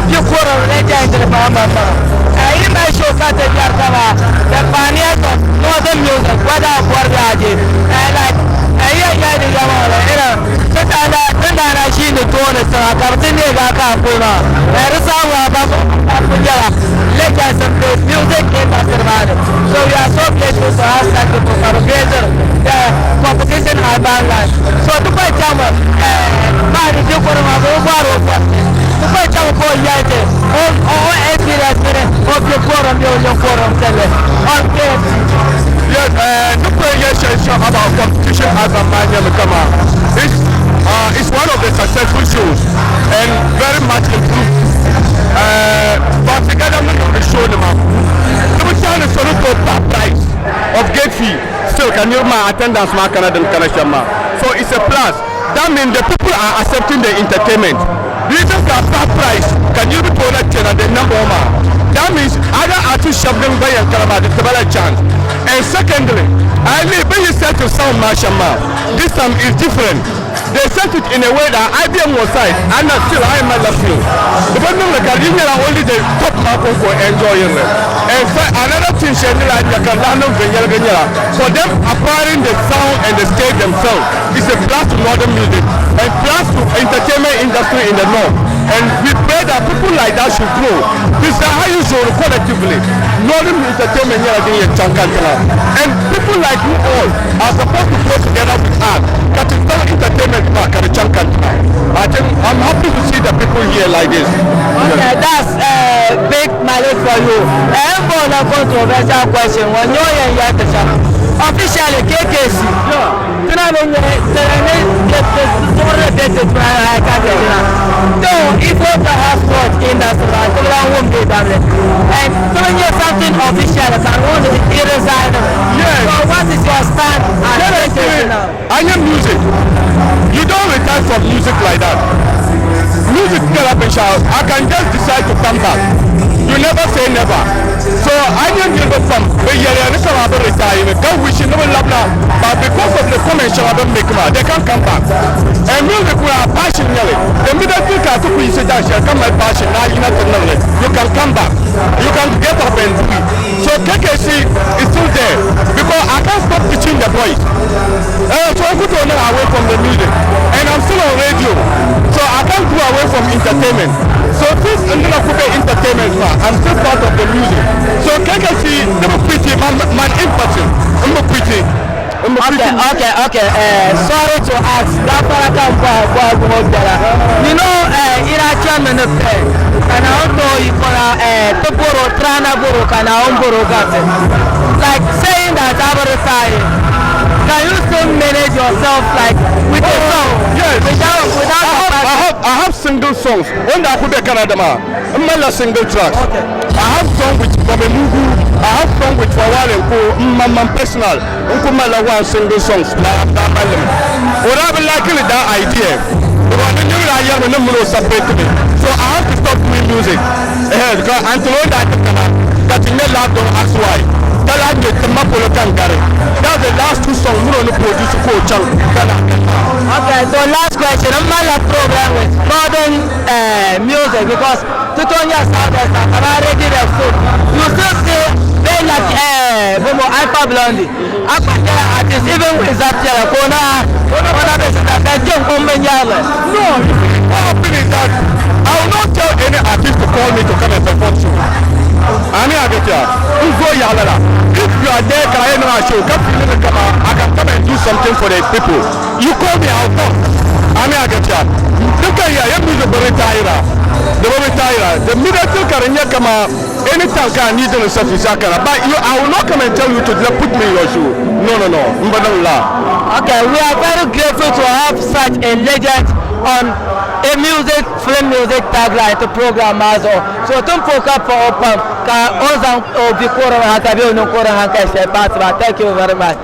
few quarter legends in the Bahama. You may show that the pioneers of northern music, whether or Raji, and like the Yamala, I see the tourists, I can't think about Puna. There is our legends of the music in Masterman. So we are so grateful to us that the competition at Bangladesh. So to play Jama, man, if you put him on to play Jama for Yate, all experience of your forum, your forum, on KFC. Yes, the player about competition as a man, it's one of the successful shows and very much improved. But together we show them up. The town is sort of top price of gate fee. Still, can you my attendance mark Canada connection? So it's a plus. That means the people are accepting the entertainment. You just got top price. Can you be productive at the number one? That means other artists have been by and Canada the better chance. And secondly, I mean when you set to sound Mashama, this time is different. They set it in a way that IBM was side and still I am not laughing. The problem is that you are only the top market for enjoying it. And another thing for them acquiring the sound and the stage themselves is a plus to modern music and plus to entertainment industry in the north. And we pray that people like that should grow. This is how you show collectively. Northern entertainment here again in Chankantala. And people like you all are supposed to go together with us. That is not entertainment park at the Chankantala. I'm happy to see the people here like this. Okay, that's big MALIK for you. And for the controversial question, when you're in officially KKC, if what the house was in the and doing something official can only be design. Yes. So what is your stand I am music. You don't retire from music like that. Music I can just decide to come back. You never say never. So I am never from retire. God wish you never love now. But because of the comments they can't come back. And music we are passionately. The middle people to put that shall come my passion. Now you can come back. You can get up and do it. So KKC is still there. Because I can't stop teaching the boys. So I could run away from the music. And I'm still on radio. So I can't go away from entertainment. So this is not entertainment. I'm still part of the music. So KKC never pretty man in person. I'm not pretty. Okay. Sorry to ask. You know, in a chairman of and I don't know if Toporo, Tranaboro, and Aomboro got it. Like saying that I'm retiring. Can you still manage yourself like with a song? Yes. Without I have single songs. When I put the Canada, I'm not single tracks. Okay. I have song with Babemugu. I have song with Fawal and Co. Mamma personal. Unkumala one single songs. What I would like is that idea. Because I knew that I am no separate me. So I have to stop doing music. Because until that in the lab don't ask why. That's the last two songs we don't produce for Chang. Okay, so last question. I'm not a program with modern music because Tutonia Southwest and already the food. You still say they like Alpha Blondie. Alpha artists even with that Kona No, all finish that. I will not tell any artist to call me to come and perform to me. I if you are there, I can come and do something for the people. You call me, I'll come. Look at here, the middle Karanya Kama, anytime can need to Sakara. But I will not come and tell you to put me in your shoe. No. Okay, we are very grateful to have such a legend on a film music tagline to program also. So don't focus for open. Thank you very much.